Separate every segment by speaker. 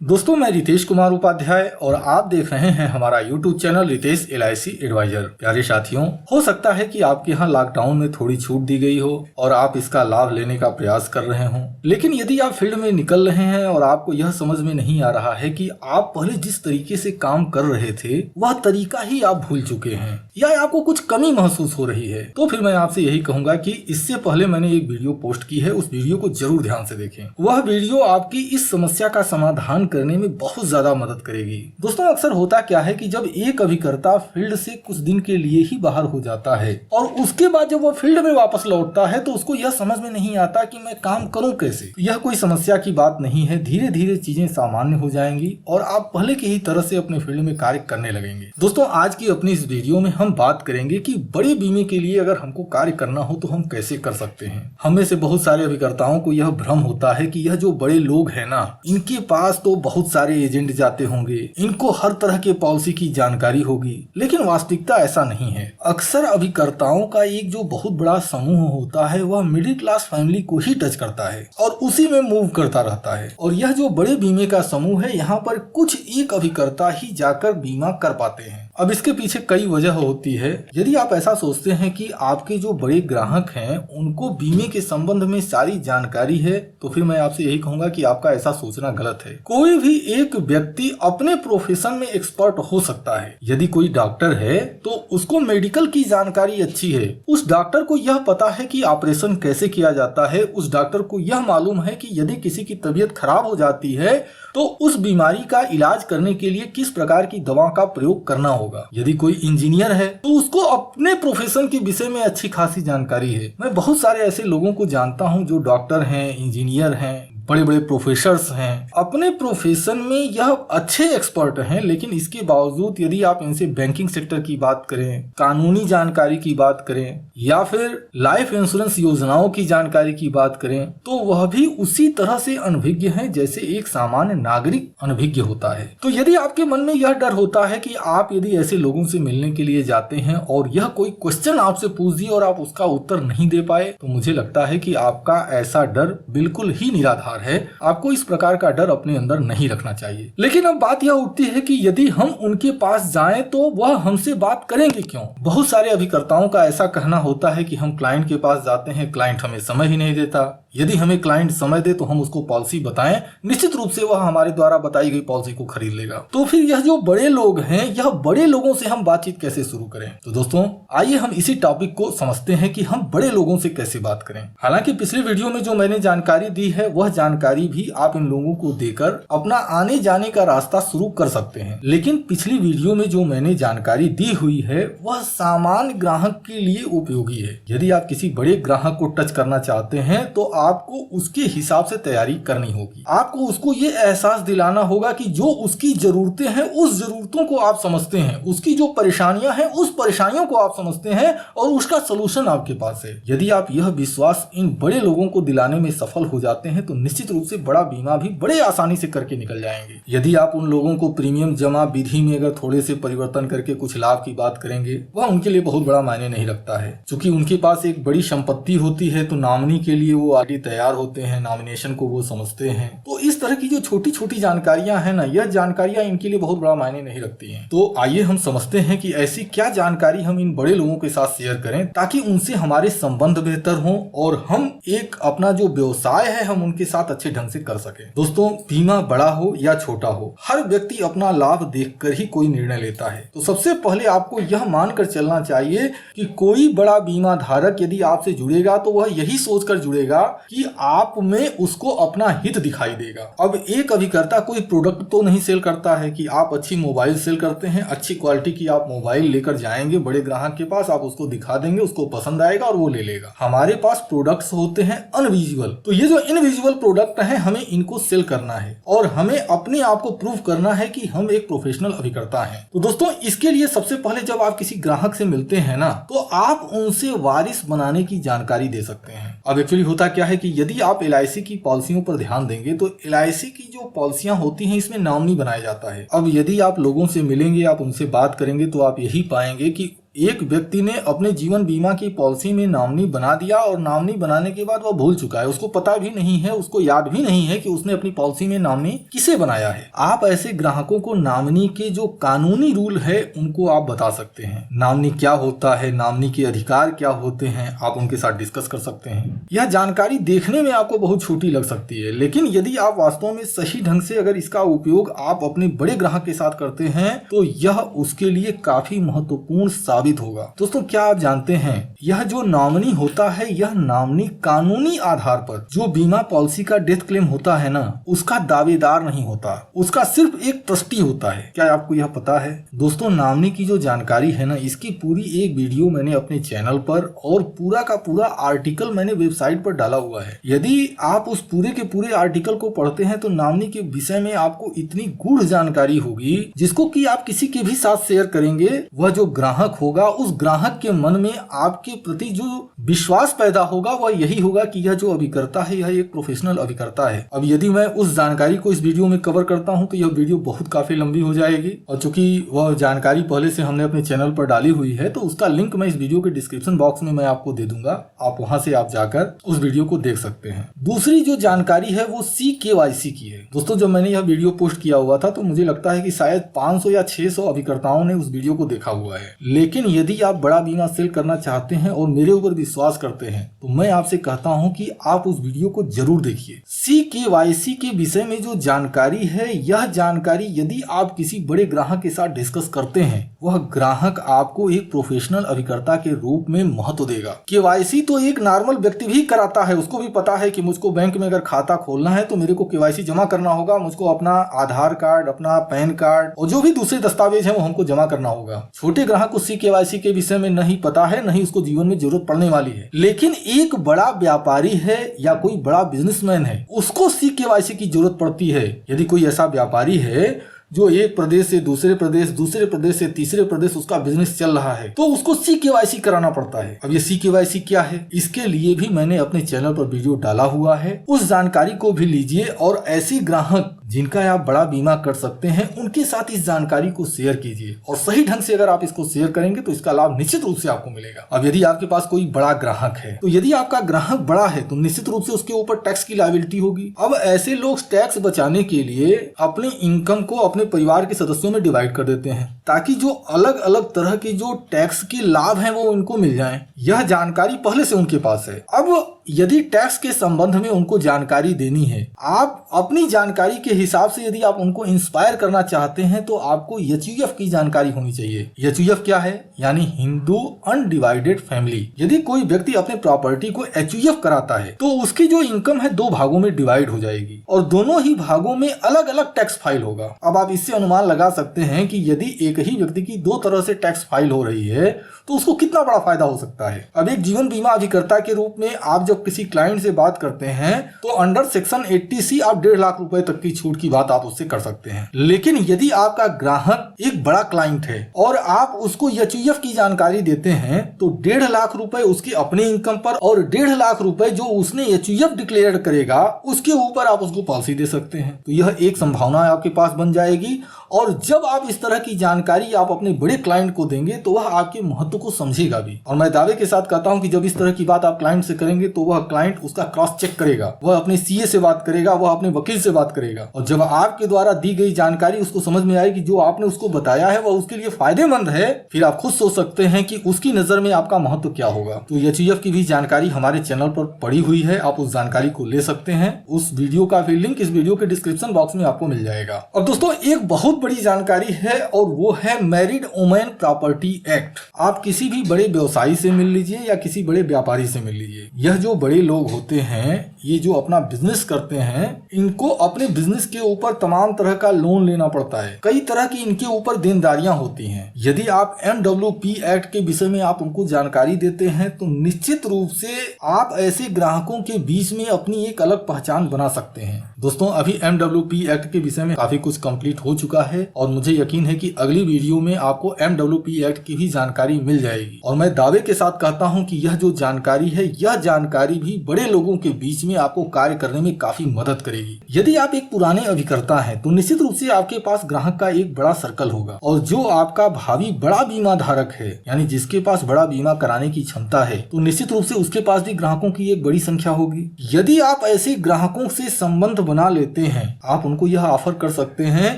Speaker 1: दोस्तों, मैं रितेश कुमार उपाध्याय और आप देख रहे हैं हमारा YouTube channel Ritesh LIC advisor. प्यारे साथियों, हो सकता है कि आपके यहाँ लॉकडाउन में थोड़ी छूट दी गई हो और आप इसका लाभ लेने का प्रयास कर रहे हों, लेकिन यदि आप फील्ड में निकल रहे हैं और आपको यह समझ में नहीं आ रहा है कि आप पहले जिस तरीके से काम कर रहे थे वह तरीका ही आप भूल चुके हैं या आपको कुछ कमी महसूस हो रही है, तो फिर मैं आपसे यही कहूंगा कि इससे पहले मैंने एक वीडियो पोस्ट की है, उस वीडियो को जरूर ध्यान से देखें। वह वीडियो आपकी इस समस्या का समाधान करने में बहुत ज्यादा मदद करेगी। दोस्तों, अक्सर होता क्या है कि जब एक अभिकर्ता फील्ड से कुछ दिन के लिए ही बाहर हो जाता है और उसके बाद जब वो फील्ड में वापस लौटता है तो उसको यह समझ में नहीं आता कि मैं काम करूं कैसे। यह कोई समस्या की बात नहीं है, धीरे धीरे चीजें सामान्य हो जाएंगी और आप पहले की ही तरह से अपने फील्ड में कार्य करने लगेंगे। दोस्तों, आज की अपनी इस वीडियो में हम बात करेंगे कि बड़े बीमे के लिए अगर हमको कार्य करना हो तो हम कैसे कर सकते हैं। हम में से बहुत सारे अभिकर्ताओं को यह भ्रम होता है कि यह जो बड़े लोग हैं ना, इनके पास तो बहुत सारे एजेंट जाते होंगे, इनको हर तरह के पॉलिसी की जानकारी होगी, लेकिन वास्तविकता ऐसा नहीं है। अक्सर अभिकर्ताओं का एक जो बहुत बड़ा समूह होता है वह मिडिल क्लास फैमिली को ही टच करता है और उसी में मूव करता रहता है। और यह जो बड़े बीमे का समूह है, यहाँ पर कुछ एक अभिकर्ता ही जाकर बीमा कर पाते हैं। अब इसके पीछे कई वजह होती है। यदि आप ऐसा सोचते हैं कि आपके जो बड़े ग्राहक हैं उनको बीमे के संबंध में सारी जानकारी है, तो फिर मैं आपसे यही कहूंगा कि आपका ऐसा सोचना गलत है। कोई भी एक व्यक्ति अपने प्रोफेशन में एक्सपर्ट हो सकता है। यदि कोई डॉक्टर है तो उसको मेडिकल की जानकारी अच्छी है, उस डॉक्टर को यह पता है कि ऑपरेशन कैसे किया जाता है, उस डॉक्टर को यह मालूम है कि यदि किसी की तबीयत खराब हो जाती है तो उस बीमारी का इलाज करने के लिए किस प्रकार की दवा का प्रयोग करना होगा। यदि कोई इंजीनियर है तो उसको अपने प्रोफेशन के विषय में अच्छी खासी जानकारी है। मैं बहुत सारे ऐसे लोगों को जानता हूं जो डॉक्टर हैं, इंजीनियर हैं, बड़े बड़े प्रोफेसर्स हैं, अपने प्रोफेशन में यह अच्छे एक्सपर्ट हैं, लेकिन इसके बावजूद यदि आप इनसे बैंकिंग सेक्टर की बात करें, कानूनी जानकारी की बात करें या फिर लाइफ इंश्योरेंस योजनाओं की जानकारी की बात करें, तो वह भी उसी तरह से अनभिज्ञ हैं जैसे एक सामान्य नागरिक अनभिज्ञ होता है। तो यदि आपके मन में यह डर होता है कि आप यदि ऐसे लोगों से मिलने के लिए जाते हैं और यह कोई क्वेश्चन आपसे पूछ दिए और आप उसका उत्तर नहीं दे पाए, तो मुझे लगता है कि आपका ऐसा डर बिल्कुल ही निराधार है। आपको इस प्रकार का डर अपने अंदर नहीं रखना चाहिए। लेकिन अब बात यह उठती है कि यदि हम उनके पास जाएं तो वह हमसे बात करेंगे क्यों। बहुत सारे अभिकर्ताओं का ऐसा कहना होता है कि हम क्लाइंट के पास जाते हैं, क्लाइंट हमें समय ही नहीं देता। यदि हमें क्लाइंट समय दे तो हम उसको पॉलिसी बताएं, निश्चित रूप से वह हमारे द्वारा बताई गई पॉलिसी को खरीद लेगा। तो फिर यह जो बड़े लोग हैं, यह बड़े लोगों से हम बातचीत कैसे शुरू करें। तो दोस्तों, आइए हम इसी टॉपिक को समझते हैं कि हम बड़े लोगों से कैसे बात करें। हालांकि पिछले वीडियो में जो मैंने जानकारी दी है वह जानकारी भी आप इन लोगों को देकर अपना आने जाने का रास्ता शुरू कर सकते हैं, लेकिन पिछली वीडियो में जो मैंने जानकारी दी हुई है वह सामान्य ग्राहक के लिए उपयोगी है। यदि आप किसी बड़े ग्राहक को टच करना चाहते हैं तो आपको उसके हिसाब से तैयारी करनी होगी। आपको उसको ये एहसास दिलाना होगा कि जो उसकी जरूरतें हैं उस जरूरतों को आप समझते हैं, उसकी जो परेशानियां हैं उस परेशानियों को आप समझते हैं और उसका सलूशन आपके पास है। यदि आप यह विश्वास इन बड़े लोगों को दिलाने में सफल हो जाते हैं तो निश्चित रूप से बड़ा बीमा भी बड़े आसानी से करके निकल जाएंगे। यदि आप उन लोगों को प्रीमियम जमा विधि में अगर थोड़े से परिवर्तन करके कुछ लाभ की बात करेंगे, वह उनके लिए बहुत बड़ा मायने नहीं रखता है। क्योंकि उनके पास एक बड़ी संपत्ति होती है तो नॉमिनी के लिए वो आगे तैयार होते हैं, नॉमिनेशन को वो समझते हैं। तो इस तरह की जो छोटी छोटी जानकारियां हैं ना, यह जानकारियां इनके लिए बहुत बड़ा मायने नहीं रखती हैं। तो आइए हम समझते हैं कि ऐसी क्या जानकारी हम इन बड़े लोगों के साथ शेयर करें ताकि उनसे हमारे संबंध बेहतर हों और हम एक अपना जो व्यवसाय है हम उनके साथ अच्छे ढंग से कर सके। दोस्तों, बीमा बड़ा हो या छोटा हो, हर व्यक्ति अपना लाभ देखकर ही कोई निर्णय लेता है। तो सबसे पहले आपको यह मानकर चलना चाहिए कि कोई बड़ा बीमा धारक यदि आपसे जुड़ेगा तो वह यही सोचकर जुड़ेगा कि आप में उसको अपना हित दिखाई देगा। अब एक अभिकर्ता कोई प्रोडक्ट तो नहीं सेल करता है कि आप अच्छी मोबाइल सेल करते हैं, अच्छी क्वालिटी की आप मोबाइल लेकर जाएंगे बड़े ग्राहक के पास, आप उसको दिखा देंगे, उसको पसंद आएगा और वो ले लेगा। हमारे पास प्रोडक्ट्स होते हैं अनविजुअल। तो ये जो इनविजुअल प्रोडक्ट है हमें इनको सेल करना है और हमें अपने आप को प्रूव करना है कि हम एक प्रोफेशनल अभिकर्ता हैं। तो दोस्तों, इसके लिए सबसे पहले जब आप किसी ग्राहक से मिलते हैं ना, तो आप उनसे वारिस बनाने की जानकारी दे सकते हैं। अब एक्चुअली होता क्या है कि यदि आप LIC की पॉलिसियों पर ध्यान देंगे तो LIC की जो पॉलिसियां होती हैं इसमें नॉमिनी बनाया जाता है। अब यदि आप लोगों से मिलेंगे, आप उनसे बात करेंगे तो आप यही पाएंगे कि एक व्यक्ति ने अपने जीवन बीमा की पॉलिसी में नॉमिनी बना दिया और नॉमिनी बनाने के बाद वह भूल चुका है, उसको पता भी नहीं है, उसको याद भी नहीं है कि उसने अपनी पॉलिसी में नॉमिनी किसे बनाया है। आप ऐसे ग्राहकों को नॉमिनी के जो कानूनी रूल है उनको आप बता सकते हैं। नॉमिनी क्या होता है, नॉमिनी के अधिकार क्या होते हैं, आप उनके साथ डिस्कस कर सकते हैं। यह जानकारी देखने में आपको बहुत छोटी लग सकती है, लेकिन यदि आप वास्तव में सही ढंग से अगर इसका उपयोग आप अपने बड़े ग्राहक के साथ करते हैं तो यह उसके लिए काफी महत्वपूर्ण साबित होगा। दोस्तों, क्या आप जानते हैं यह जो नॉमिनी होता है, यह नॉमिनी कानूनी आधार पर जो बीमा पॉलिसी का डेथ क्लेम होता है ना, उसका दावेदार नहीं होता, उसका सिर्फ एक ट्रस्टी होता है। क्या आपको यह पता है? दोस्तों, नॉमिनी की जो जानकारी है ना, इसकी पूरी एक वीडियो मैंने अपने चैनल पर और पूरा का पूरा आर्टिकल मैंने वेबसाइट पर डाला हुआ है। यदि आप उस पूरे के पूरे आर्टिकल को पढ़ते हैं तो नॉमिनी के विषय में आपको इतनी गूढ़ जानकारी होगी जिसको कि आप किसी के भी साथ शेयर करेंगे, वह जो ग्राहक होगा उस ग्राहक के मन में आपके प्रति जो विश्वास पैदा होगा वह यही होगा कि यह जो अभिकर्ता है यह एक प्रोफेशनल अभिकर्ता है। अब यदि मैं उस जानकारी को इस वीडियो में कवर करता हूं तो यह वीडियो बहुत काफी लंबी हो जाएगी, और चूंकि वह जानकारी पहले से हमने अपने चैनल पर डाली हुई है तो उसका लिंक मैं इस वीडियो के डिस्क्रिप्शन बॉक्स में मैं आपको दे दूंगा, आप वहां से आप जाकर उस वीडियो को देख सकते हैं। दूसरी जो जानकारी है वो CKYC की है। दोस्तों, जब मैंने यह वीडियो पोस्ट किया हुआ था तो मुझे लगता है कि शायद 500 या 600 अभिकर्ताओं ने उस वीडियो को देखा हुआ है, लेकिन यदि आप बड़ा बीमा सेल करना चाहते हैं और मेरे ऊपर विश्वास करते हैं तो मैं आपसे कहता हूं कि आप उस वीडियो को जरूर देखिए। CKYC के विषय में जो जानकारी है, यह जानकारी यदि आप किसी बड़े ग्राहक के साथ डिस्कस करते हैं, वह ग्राहक आपको एक प्रोफेशनल अभिकर्ता के रूप में महत्व देगा। KYC तो एक नॉर्मल व्यक्ति भी कराता है, उसको भी पता है कि मुझको बैंक में अगर खाता खोलना है तो मेरे को KYC जमा करना होगा, मुझको अपना आधार कार्ड, अपना पैन कार्ड और जो भी दूसरे दस्तावेज है वो हमको जमा करना होगा। छोटे ग्राहक को CKYC के विषय में नहीं पता है, नहीं उसको जीवन में जरूरत पड़ने वाली है, लेकिन एक बड़ा व्यापारी है या कोई बड़ा बिजनेसमैन है उसको CKYC की जरूरत पड़ती है। यदि कोई ऐसा व्यापारी है जो एक प्रदेश से दूसरे प्रदेश, दूसरे प्रदेश से तीसरे प्रदेश उसका बिजनेस चल रहा है तो उसको CKYC कराना पड़ता है। अब ये CKYC क्या है, इसके लिए भी मैंने अपने चैनल पर वीडियो डाला हुआ है, उस जानकारी को भी लीजिए और ऐसे ग्राहक जिनका आप बड़ा बीमा कर सकते हैं उनके साथ इस जानकारी को शेयर कीजिए, और सही ढंग से अगर आप इसको शेयर करेंगे तो इसका लाभ निश्चित रूप से आपको मिलेगा। अब यदि आपके पास कोई बड़ा ग्राहक है तो यदि आपका ग्राहक बड़ा है तो निश्चित रूप से उसके ऊपर टैक्स की लायबिलिटी होगी। अब ऐसे लोग टैक्स बचाने के लिए अपने इनकम को अपने परिवार के सदस्यों में डिवाइड कर देते हैं ताकि जो अलग अलग तरह के जो टैक्स के लाभ हैं वो उनको मिल जाएं। यह जानकारी पहले से उनके पास है। अब यदि टैक्स के संबंध में उनको जानकारी देनी है, आप अपनी जानकारी के हिसाब से यदि आप उनको इंस्पायर करना चाहते हैं तो आपको HUF की जानकारी होनी चाहिए। HUF क्या है? यानी हिंदू अनडिवाइडेड फैमिली। यदि कोई व्यक्ति अपने प्रॉपर्टी को HUF कराता है तो उसकी जो इनकम है 2 भागों में डिवाइड हो जाएगी और दोनों ही भागों में अलग अलग टैक्स फाइल होगा। अब आप इससे अनुमान लगा सकते हैं कि यदि एक ही व्यक्ति की 2 तरह से टैक्स फाइल हो रही है तो उसको कितना बड़ा फायदा हो सकता है। अब एक जीवन बीमा अभिकर्ता के रूप में आप जब किसी क्लाइंट से बात करते हैं तो अंडर सेक्शन 80C आप 1.5 लाख रुपए तक की छूट की बात आप उससे कर सकते हैं। लेकिन यदि आपका ग्राहक एक बड़ा क्लाइंट है और आप उसको HUF की जानकारी देते हैं तो 1.5 लाख रुपए उसकी अपनी इनकम पर और 1.5 लाख रुपए जो उसने HUF डिक्लेयर करेगा उसके ऊपर आप उसको पॉलिसी दे सकते हैं। तो यह एक संभावना आपके पास बन जाएगी, और जब आप इस तरह की जानकारी आप अपने बड़े क्लाइंट को देंगे तो वह आपके महत्व को समझेगा भी। और मैं दावे के साथ कहता हूं कि जब इस तरह की बात आप क्लाइंट से करेंगे तो वह क्लाइंट उसका क्रॉस चेक करेगा, वह अपने CA से बात करेगा, वह अपने वकील से बात करेगा, और जब आपके द्वारा दी गई जानकारी उसको समझ में आएगी जो आपने उसको बताया है वह उसके लिए फायदेमंद है, फिर आप खुद सोच सकते हैं कि उसकी नजर में आपका महत्व क्या होगा। तो HUF की भी जानकारी हमारे चैनल पर पड़ी हुई है, आप उस जानकारी को ले सकते हैं। उस वीडियो का भी लिंक इस वीडियो के डिस्क्रिप्शन बॉक्स में आपको मिल जाएगा। और दोस्तों, एक बहुत बड़ी जानकारी है और वो है मैरिड वुमेन प्रॉपर्टी एक्ट। आप किसी भी बड़े व्यवसायी से मिल लीजिए या किसी बड़े व्यापारी से मिल लीजिए, यह जो बड़े लोग होते हैं ये जो अपना बिजनेस करते हैं इनको अपने बिजनेस के ऊपर तमाम तरह का लोन लेना पड़ता है, कई तरह की इनके ऊपर देनदारियां होती हैं। यदि आप MWP एक्ट के विषय में आप उनको जानकारी देते हैं तो निश्चित रूप से आप ऐसे ग्राहकों के बीच में अपनी एक अलग पहचान बना सकते हैं। दोस्तों अभी MWP एक्ट के विषय में काफी कुछ कंप्लीट हो चुका है और मुझे यकीन है कि अगली वीडियो में आपको MWP एक्ट की भी जानकारी मिल जाएगी और मैं दावे के साथ कहता हूं कि यह जो जानकारी है यह जानकारी भी बड़े लोगों के बीच में आपको कार्य करने में काफी मदद करेगी। यदि आप एक पुराने अभिकर्ता हैं तो निश्चित रूप से आपके पास ग्राहक का एक बड़ा सर्कल होगा और जो आपका भावी बड़ा बीमा धारक है यानी जिसके पास बड़ा बीमा कराने की क्षमता है तो निश्चित रूप से उसके पास भी ग्राहकों की एक बड़ी संख्या होगी। यदि आप ऐसे ग्राहकों से संबंध बना लेते हैं आप उनको यह ऑफर कर सकते हैं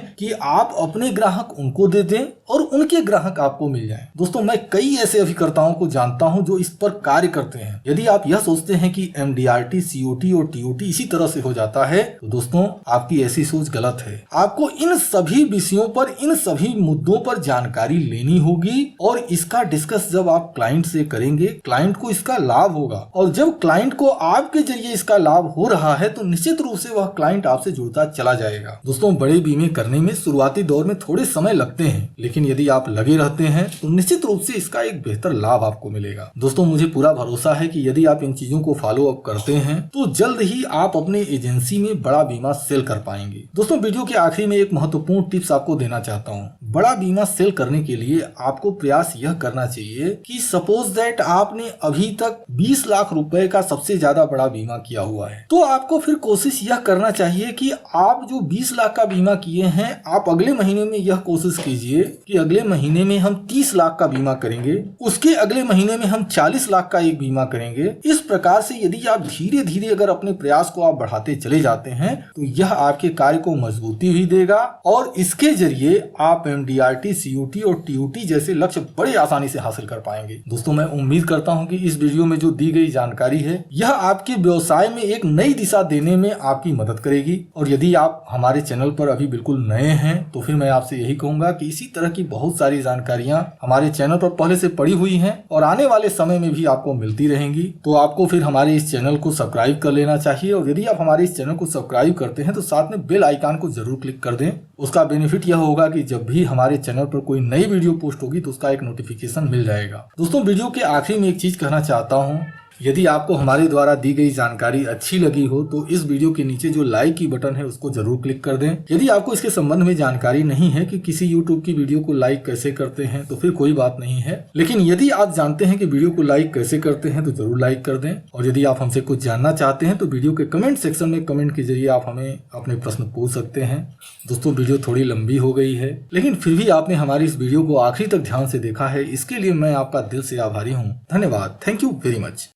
Speaker 1: कि आप अपने ग्राहक उनको दे दें और उनके ग्राहक आपको मिल जाएं। दोस्तों मैं कई ऐसे अभिकर्ताओं को जानता हूं जो इस पर कार्य करते हैं। यदि आप यह सोचते हैं कि MDRT, COT और TOT इसी तरह से हो जाता है तो दोस्तों आपकी ऐसी सोच गलत है। आपको इन सभी विषयों पर, इन सभी मुद्दों पर जानकारी लेनी होगी और इसका डिस्कस जब आप क्लाइंट से करेंगे क्लाइंट को इसका लाभ होगा और जब क्लाइंट को आपके जरिए इसका लाभ हो रहा है तो निश्चित रूप से वह क्लाइंट आपसे जुड़ता चला जाएगा। दोस्तों बड़े बीमे करने में शुरुआती दौर में थोड़े समय लगते हैं लेकिन यदि आप लगे रहते हैं तो निश्चित रूप से इसका एक बेहतर लाभ आपको मिलेगा। दोस्तों मुझे पूरा भरोसा है कि यदि आप इन चीजों को फॉलो अप करते हैं तो जल्द ही आप अपने एजेंसी में बड़ा बीमा सेल कर पाएंगे। दोस्तों वीडियो के आखिरी में एक महत्वपूर्ण टिप्स आपको देना चाहता हूँ। बड़ा बीमा सेल करने के लिए आपको प्रयास यह करना चाहिए कि सपोज दैट आपने अभी तक 20 लाख रुपए का सबसे ज्यादा बड़ा बीमा किया हुआ है तो आपको फिर कोशिश यह करना चाहिए कि आप जो 20 लाख का बीमा किए हैं आप अगले महीने में यह कोशिश कीजिए कि अगले महीने में हम 30 लाख का बीमा करेंगे, उसके अगले महीने में हम 40 लाख का एक बीमा करेंगे। इस प्रकार से यदि आप धीरे धीरे अगर अपने प्रयास को आप बढ़ाते चले जाते हैं तो यह आपके कार्य को मजबूती भी देगा और इसके जरिए आप MDRT, COT और TOT जैसे लक्ष्य बड़े आसानी से हासिल कर पाएंगे। दोस्तों मैं उम्मीद करता हूं कि इस वीडियो में जो दी गई जानकारी है यह आपके व्यवसाय में एक नई दिशा देने में आपकी मदद करेगी और यदि आप हमारे चैनल पर अभी बिल्कुल नए हैं तो फिर मैं आपसे यही कहूंगा कि इसी तरह की बहुत सारी जानकारियां हमारे चैनल पर पहले से पड़ी हुई हैं और आने वाले समय में भी आपको मिलती रहेंगी। तो आपको फिर हमारे इस चैनल को सब्सक्राइब कर लेना चाहिए और यदि आप हमारे इस चैनल को सब्सक्राइब करते हैं तो साथ में बेल आइकन को जरूर क्लिक कर दें। उसका बेनिफिट यह होगा कि जब भी हमारे चैनल पर कोई नई वीडियो पोस्ट होगी तो उसका एक नोटिफिकेशन मिल जाएगा। दोस्तों वीडियो के आखिरी में एक चीज कहना चाहता हूँ, यदि आपको हमारे द्वारा दी गई जानकारी अच्छी लगी हो तो इस वीडियो के नीचे जो लाइक की बटन है उसको जरूर क्लिक कर दें। यदि आपको इसके संबंध में जानकारी नहीं है कि किसी YouTube की वीडियो को लाइक कैसे करते हैं तो फिर कोई बात नहीं है, लेकिन यदि आप जानते हैं कि वीडियो को लाइक कैसे करते हैं तो जरूर लाइक कर दें। और यदि आप हमसे कुछ जानना चाहते हैं तो वीडियो के कमेंट सेक्शन में कमेंट के जरिए आप हमें अपने प्रश्न पूछ सकते हैं। दोस्तों वीडियो थोड़ी लंबी हो गई है लेकिन फिर भी आपने हमारी इस वीडियो को आखिरी तक ध्यान से देखा है, इसके लिए मैं आपका दिल से आभारी हूँ। धन्यवाद। Thank you very much.